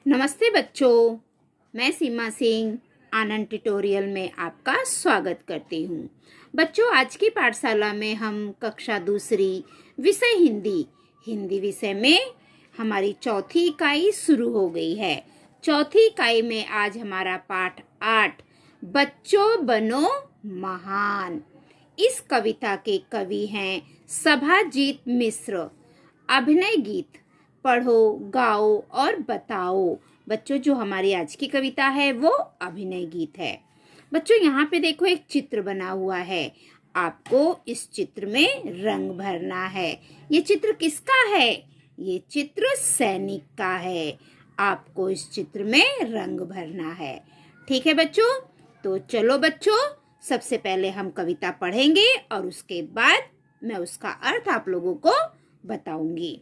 नमस्ते बच्चों, मैं सीमा सिंह आनंद ट्यूटोरियल में आपका स्वागत करती हूँ। बच्चों, आज की पाठशाला में हम कक्षा दूसरी विषय हिंदी विषय में हमारी चौथी इकाई शुरू हो गई है। चौथी इकाई में आज हमारा पाठ 8 बच्चों बनो महान। इस कविता के कवि हैं सभाजीत मिश्र। अभिनय गीत पढ़ो, गाओ और बताओ। बच्चों, जो हमारी आज की कविता है वो अभिनय गीत है। बच्चों, यहाँ पे देखो एक चित्र बना हुआ है। आपको इस चित्र में रंग भरना है। ये चित्र किसका है? ये चित्र सैनिक का है। आपको इस चित्र में रंग भरना है। ठीक है बच्चों? तो चलो बच्चों, सबसे पहले हम कविता पढ़ेंगे और उसके बाद मैं उसका अर्थ आप लोगों को बताऊंगी।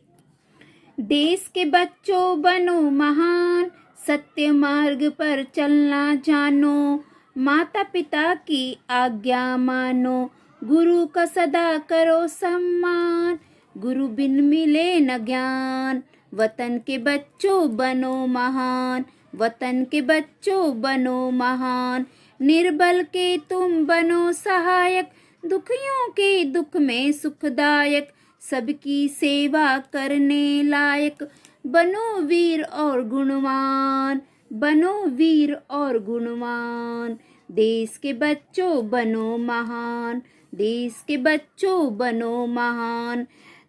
देश के बच्चों बनो महान, सत्य मार्ग पर चलना जानो, माता पिता की आज्ञा मानो, गुरु का सदा करो सम्मान, गुरु बिन मिले न ज्ञान, वतन के बच्चों बनो महान, वतन के बच्चों बनो महान, निर्बल के तुम बनो सहायक, दुखियों के दुख में सुखदायक, सबकी सेवा करने लायक, बनो वीर और गुणवान, बनो वीर और गुणवान, देश के बच्चों बनो महान, देश के बच्चों बनो महान,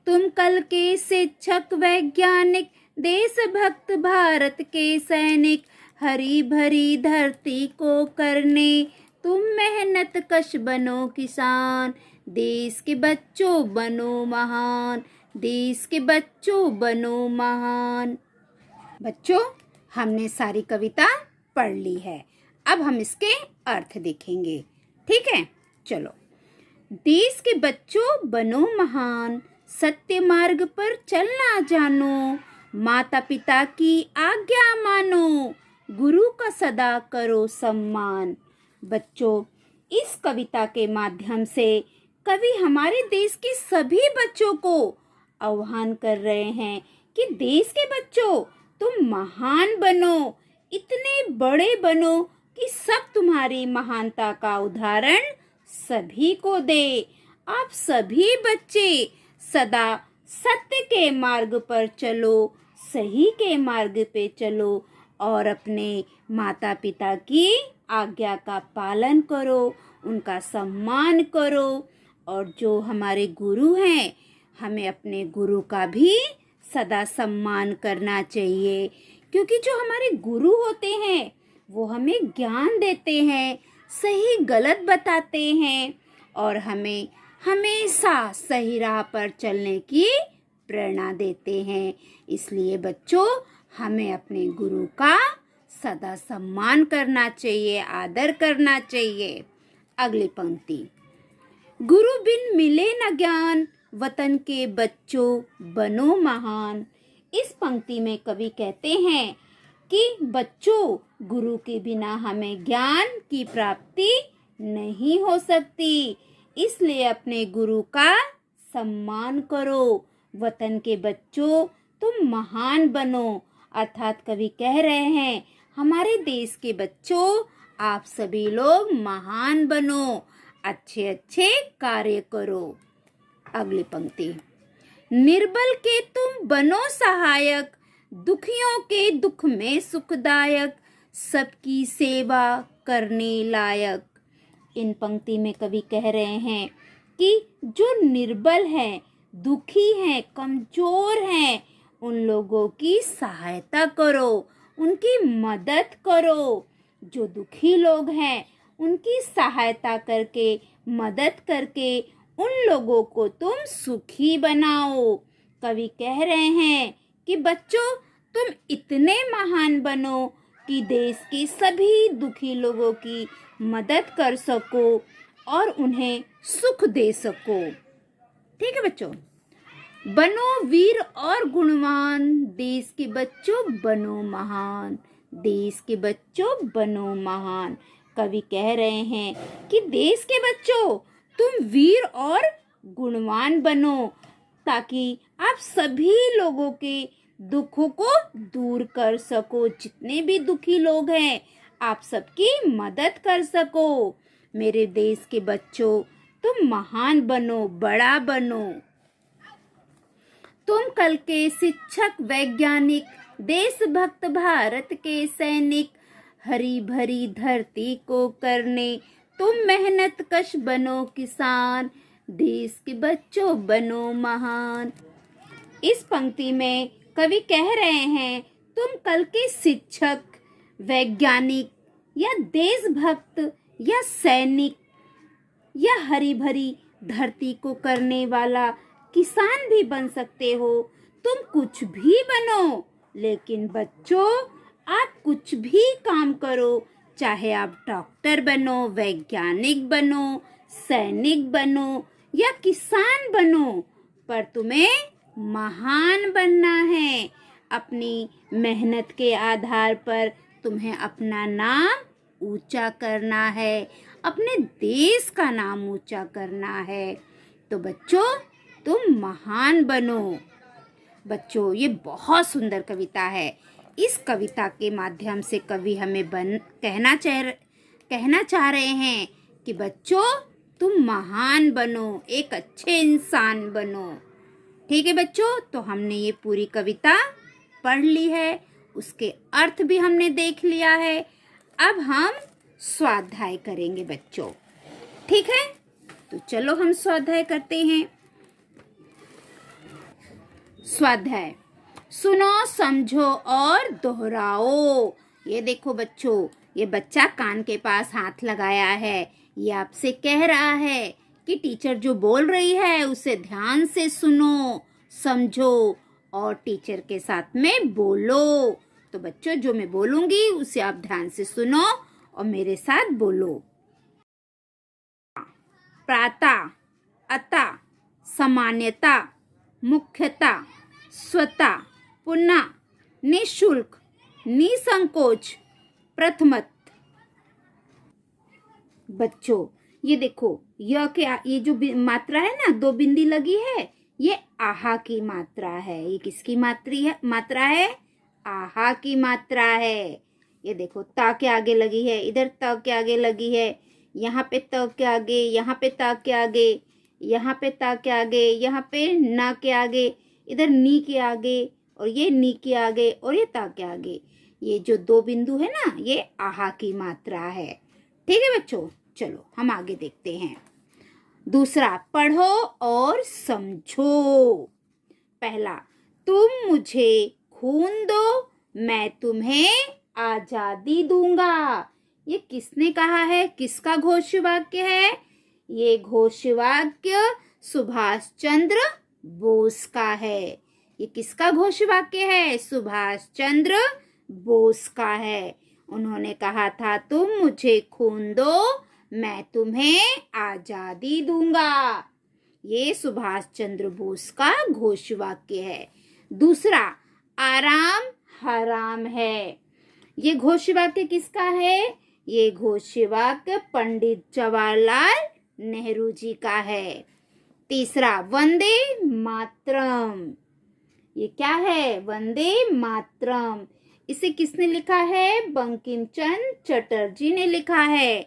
तुम कल के शिक्षक वैज्ञानिक, देशभक्त भारत के सैनिक, हरी भरी धरती को करने तुम मेहनत कश बनो किसान, देश के बच्चों बनो महान, देश के बच्चों बनो महान। बच्चों, हमने सारी कविता पढ़ ली है। अब हम इसके अर्थ देखेंगे। ठीक है, चलो। देश के बच्चों बनो महान, सत्य मार्ग पर चलना जानो, माता पिता की आज्ञा मानो, गुरु का सदा करो सम्मान। बच्चों, इस कविता के माध्यम से कवि हमारे देश के सभी बच्चों को आह्वान कर रहे हैं कि देश के बच्चों तुम महान बनो, इतने बड़े बनो कि सब तुम्हारी महानता का उदाहरण सभी को दे। आप सभी बच्चे सदा सत्य के मार्ग पर चलो, सही के मार्ग पे चलो और अपने माता पिता की आज्ञा का पालन करो, उनका सम्मान करो। और जो हमारे गुरु हैं, हमें अपने गुरु का भी सदा सम्मान करना चाहिए, क्योंकि जो हमारे गुरु होते हैं वो हमें ज्ञान देते हैं, सही गलत बताते हैं और हमें हमेशा सही राह पर चलने की प्रेरणा देते हैं। इसलिए बच्चों, हमें अपने गुरु का सदा सम्मान करना चाहिए, आदर करना चाहिए। अगली पंक्ति, गुरु बिन मिले न ज्ञान, वतन के बच्चों बनो महान। इस पंक्ति में कवि कहते हैं कि बच्चों, गुरु के बिना हमें ज्ञान की प्राप्ति नहीं हो सकती, इसलिए अपने गुरु का सम्मान करो। वतन के बच्चों तुम महान बनो, अर्थात कवि कह रहे हैं हमारे देश के बच्चों आप सभी लोग महान बनो, अच्छे अच्छे कार्य करो। अगली पंक्ति, निर्बल के तुम बनो सहायक, दुखियों के दुख में सुखदायक, सबकी सेवा करने लायक। इन पंक्ति में कवि कह रहे हैं कि जो निर्बल हैं, दुखी हैं, कमजोर हैं, उन लोगों की सहायता करो, उनकी मदद करो। जो दुखी लोग हैं उनकी सहायता करके, मदद करके उन लोगों को तुम सुखी बनाओ। कवि कह रहे हैं कि बच्चों तुम इतने महान बनो कि देश के सभी दुखी लोगों की मदद कर सको और उन्हें सुख दे सको। ठीक है बच्चों, बनो वीर और गुणवान, देश के बच्चों बनो महान, देश के बच्चों बनो महान। कवि कह रहे हैं कि देश के बच्चों तुम वीर और गुणवान बनो, ताकि आप सभी लोगों के दुखों को दूर कर सको। जितने भी दुखी लोग हैं आप सबकी मदद कर सको। मेरे देश के बच्चों, तुम महान बनो, बड़ा बनो। तुम कल के शिक्षक, वैज्ञानिक, देशभक्त, भारत के सैनिक, हरी भरी धरती को करने तुम मेहनत कश बनो किसान, देश के बच्चों बनो महान। इस पंक्ति में कवि कह रहे हैं तुम कल के शिक्षक, वैज्ञानिक या देशभक्त या सैनिक या हरी भरी धरती को करने वाला किसान भी बन सकते हो। तुम कुछ भी बनो, लेकिन बच्चों आप कुछ भी काम करो, चाहे आप डॉक्टर बनो, वैज्ञानिक बनो, सैनिक बनो या किसान बनो, पर तुम्हें महान बनना है। अपनी मेहनत के आधार पर तुम्हें अपना नाम ऊंचा करना है, अपने देश का नाम ऊंचा करना है। तो बच्चों तुम महान बनो। बच्चों ये बहुत सुंदर कविता है। इस कविता के माध्यम से कवि हमें कहना चाह रहे हैं कि बच्चों तुम महान बनो, एक अच्छे इंसान बनो। ठीक है बच्चों, तो हमने ये पूरी कविता पढ़ ली है, उसके अर्थ भी हमने देख लिया है। अब हम स्वाध्याय करेंगे बच्चों। ठीक है, तो चलो हम स्वाध्याय करते हैं। स्वाध्याय, सुनो, समझो और दोहराओ। ये देखो बच्चों, ये बच्चा कान के पास हाथ लगाया है। ये आपसे कह रहा है कि टीचर जो बोल रही है उसे ध्यान से सुनो, समझो और टीचर के साथ में बोलो। तो बच्चों जो मैं बोलूंगी उसे आप ध्यान से सुनो और मेरे साथ बोलो। प्राता, अता, सामान्यता, मुख्यता, स्वता, पुनः, निःशुल्क, निसंकोच, प्रथमत। बच्चों ये देखो, ये जो मात्रा है ना, दो बिंदी लगी है, ये आहा की मात्रा है। ये किसकी मात्रा है? आहा की मात्रा है। ये देखो ता के आगे लगी है, इधर त के आगे लगी है, यहाँ पे त के आगे, यहाँ पे ता के आगे, यहाँ पे ता के आगे, यहाँ पे ना के आगे, इधर नी के आगे और ये नी के आगे और ये ता के आगे। ये जो दो बिंदु है ना, ये आहा की मात्रा है। ठीक है बच्चों, चलो हम आगे देखते हैं। दूसरा, पढ़ो और समझो। पहला, तुम मुझे खून दो, मैं तुम्हें आजादी दूंगा। ये किसने कहा है? किसका घोषवाक्य है? ये घोषवाक्य सुभाष चंद्र बोस का है। ये किसका घोषवाक्य है? सुभाष चंद्र बोस का है। उन्होंने कहा था तुम मुझे खून दो, मैं तुम्हें आजादी दूंगा। ये सुभाष चंद्र बोस का घोषवाक्य है। दूसरा, आराम हराम है। ये घोषवाक्य किसका है? ये घोषवाक्य पंडित जवाहरलाल नेहरू जी का है। तीसरा, वंदे मातरम। ये क्या है? वंदे मातरम। इसे किसने लिखा है? बंकिम चंद्र चटर्जी ने लिखा है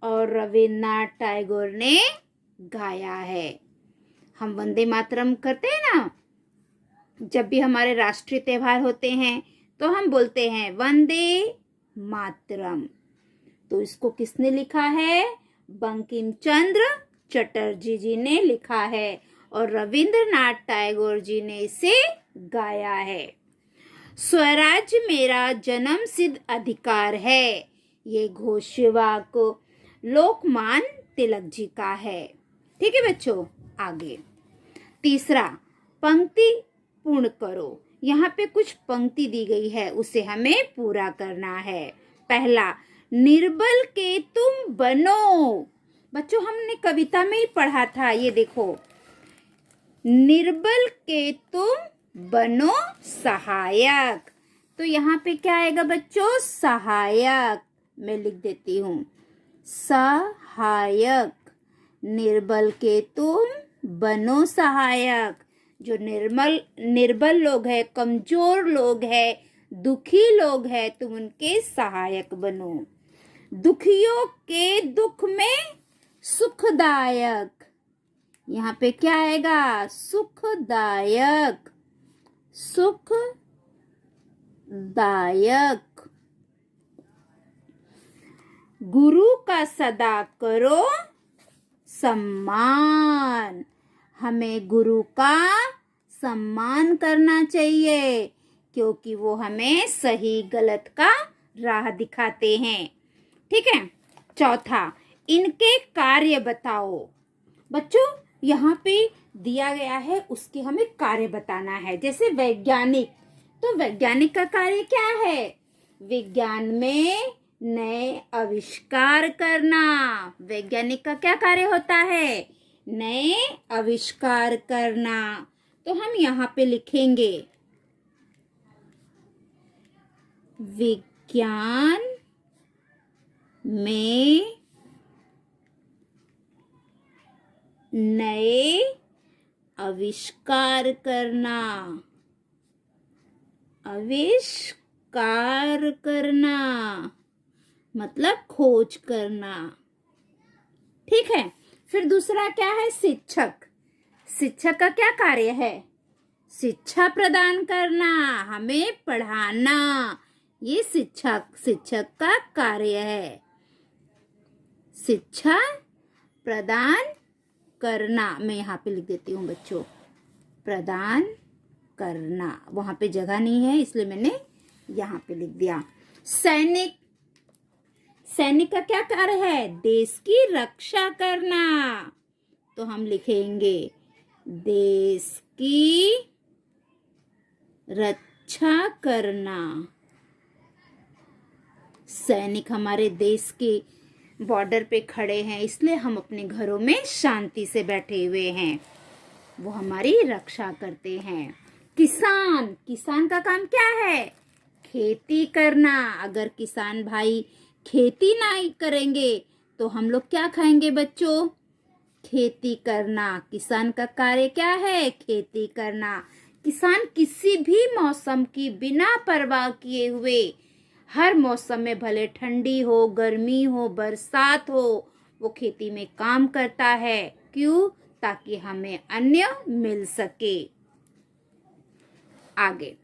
और रविन्द्रनाथ टैगोर ने गाया है। हम वंदे मातरम करते हैं ना, जब भी हमारे राष्ट्रीय त्योहार होते हैं तो हम बोलते हैं वंदे मातरम। तो इसको किसने लिखा है? बंकिम चंद्र चटर्जी जी ने लिखा है और रविन्द्रनाथ टैगोर जी ने इसे गाया है। स्वराज मेरा जन्म सिद्ध अधिकार है। ये घोषवाक्य लोकमान्य तिलक जी का है। ठीक है बच्चों, आगे। तीसरा, पंक्ति पूर्ण करो। यहाँ पे कुछ पंक्ति दी गई है, उसे हमें पूरा करना है। पहला, निर्बल के तुम बनो। बच्चों हमने कविता में ही पढ़ा था, ये देखो, निर्बल के तुम बनो सहायक। तो यहाँ पे क्या आएगा बच्चों? सहायक। मैं लिख देती हूँ, सहायक। निर्बल के तुम बनो सहायक। जो निर्बल लोग हैं, कमजोर लोग हैं, दुखी लोग हैं, तुम उनके सहायक बनो। दुखियों के दुख में सुखदायक, यहाँ पे क्या आएगा? सुखदायक, सुखदायक। गुरु का सदा करो सम्मान, हमें गुरु का सम्मान करना चाहिए क्योंकि वो हमें सही गलत का राह दिखाते हैं। ठीक है। चौथा, इनके कार्य बताओ। बच्चों यहाँ पे दिया गया है, उसके हमें कार्य बताना है। जैसे वैज्ञानिक, तो वैज्ञानिक का कार्य क्या है? विज्ञान में नए आविष्कार करना। वैज्ञानिक का क्या कार्य होता है? नए आविष्कार करना। तो हम यहाँ पे लिखेंगे विज्ञान में नए आविष्कार करना, आविष्कार करना मतलब खोज करना। ठीक है। फिर दूसरा क्या है? शिक्षक। शिक्षक का क्या कार्य है? शिक्षा प्रदान करना, हमें पढ़ाना, ये शिक्षक का कार्य है। शिक्षा प्रदान करना, मैं यहाँ पे लिख देती हूँ बच्चों, प्रदान करना। वहां पे जगह नहीं है इसलिए मैंने यहाँ पे लिख दिया। सैनिक, सैनिक का क्या कार्य है? देश की रक्षा करना। तो हम लिखेंगे देश की रक्षा करना। सैनिक हमारे देश के बॉर्डर पे खड़े हैं, इसलिए हम अपने घरों में शांति से बैठे हुए हैं, वो हमारी रक्षा करते हैं। किसान, किसान का काम क्या है? खेती करना। अगर किसान भाई खेती नहीं करेंगे तो हम लोग क्या खाएंगे बच्चों? खेती करना। किसान का कार्य क्या है? खेती करना। किसान किसी भी मौसम की बिना परवाह किए हुए, हर मौसम में, भले ठंडी हो, गर्मी हो, बरसात हो, वो खेती में काम करता है। क्यों? ताकि हमें अन्न मिल सके। आगे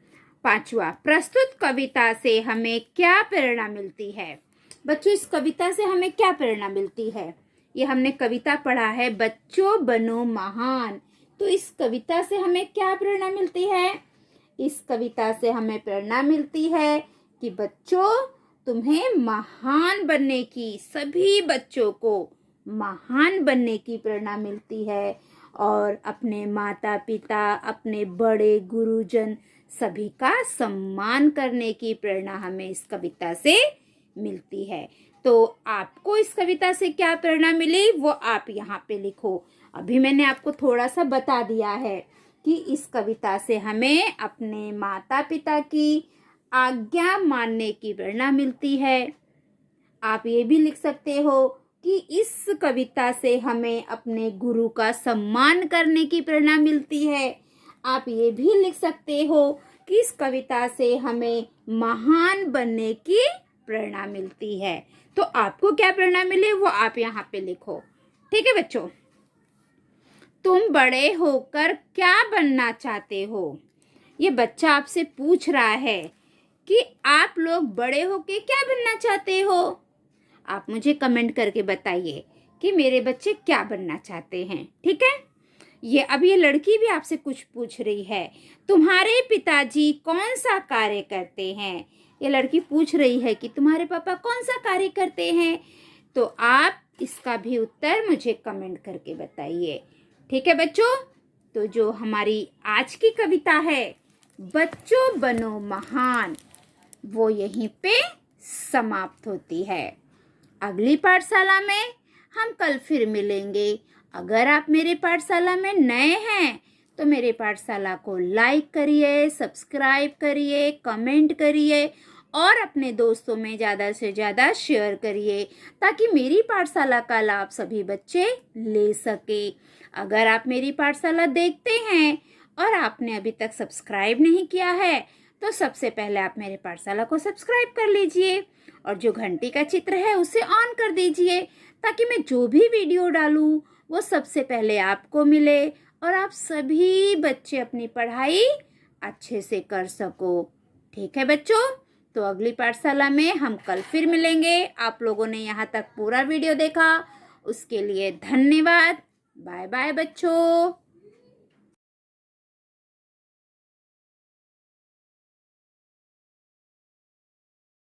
पांचवा, प्रस्तुत कविता से हमें क्या प्रेरणा मिलती है? बच्चों इस कविता से हमें क्या प्रेरणा मिलती है? ये हमने कविता पढ़ा है, बच्चों बनो महान। तो इस कविता से हमें क्या प्रेरणा मिलती है? इस कविता से हमें प्रेरणा मिलती है कि बच्चों तुम्हें महान बनने की, सभी बच्चों को महान बनने की प्रेरणा मिलती है और अपने माता पिता, अपने बड़े गुरुजन सभी का सम्मान करने की प्रेरणा हमें इस कविता से मिलती है। तो आपको इस कविता से क्या प्रेरणा मिली वो आप यहाँ पे लिखो। अभी मैंने आपको थोड़ा सा बता दिया है कि इस कविता से हमें अपने माता पिता की आज्ञा मानने की प्रेरणा मिलती है। आप ये भी लिख सकते हो कि इस कविता से हमें अपने गुरु का सम्मान करने की प्रेरणा मिलती है। आप ये भी लिख सकते हो कि इस कविता से हमें महान बनने की प्रेरणा मिलती है। तो आपको क्या प्रेरणा मिली वो आप यहाँ पे लिखो। ठीक है बच्चों, तुम बड़े होकर क्या बनना चाहते हो? ये बच्चा आपसे पूछ रहा है कि आप लोग बड़े होके क्या बनना चाहते हो? आप मुझे कमेंट करके बताइए कि मेरे बच्चे क्या बनना चाहते हैं। ठीक है। ये लड़की भी आपसे कुछ पूछ रही है, तुम्हारे पिताजी कौन सा कार्य करते हैं? ये लड़की पूछ रही है कि तुम्हारे पापा कौन सा कार्य करते हैं। तो आप इसका भी उत्तर मुझे कमेंट करके बताइए। ठीक है बच्चों, तो जो हमारी आज की कविता है बच्चों बनो महान, वो यहीं पे समाप्त होती है। अगली पाठशाला में हम कल फिर मिलेंगे। अगर आप मेरे पाठशाला में नए हैं तो मेरे पाठशाला को लाइक करिए, सब्सक्राइब करिए, कमेंट करिए और अपने दोस्तों में ज़्यादा से ज़्यादा शेयर करिए ताकि मेरी पाठशाला का लाभ सभी बच्चे ले सके। अगर आप मेरी पाठशाला देखते हैं और आपने अभी तक सब्सक्राइब नहीं किया है तो सबसे पहले आप मेरे पाठशाला को सब्सक्राइब कर लीजिए और जो घंटी का चित्र है उसे ऑन कर दीजिए ताकि मैं जो भी वीडियो डालूं वो सबसे पहले आपको मिले और आप सभी बच्चे अपनी पढ़ाई अच्छे से कर सको। ठीक है बच्चों, तो अगली पाठशाला में हम कल फिर मिलेंगे। आप लोगों ने यहाँ तक पूरा वीडियो देखा उसके लिए धन्यवाद। बाय बाय बच्चों।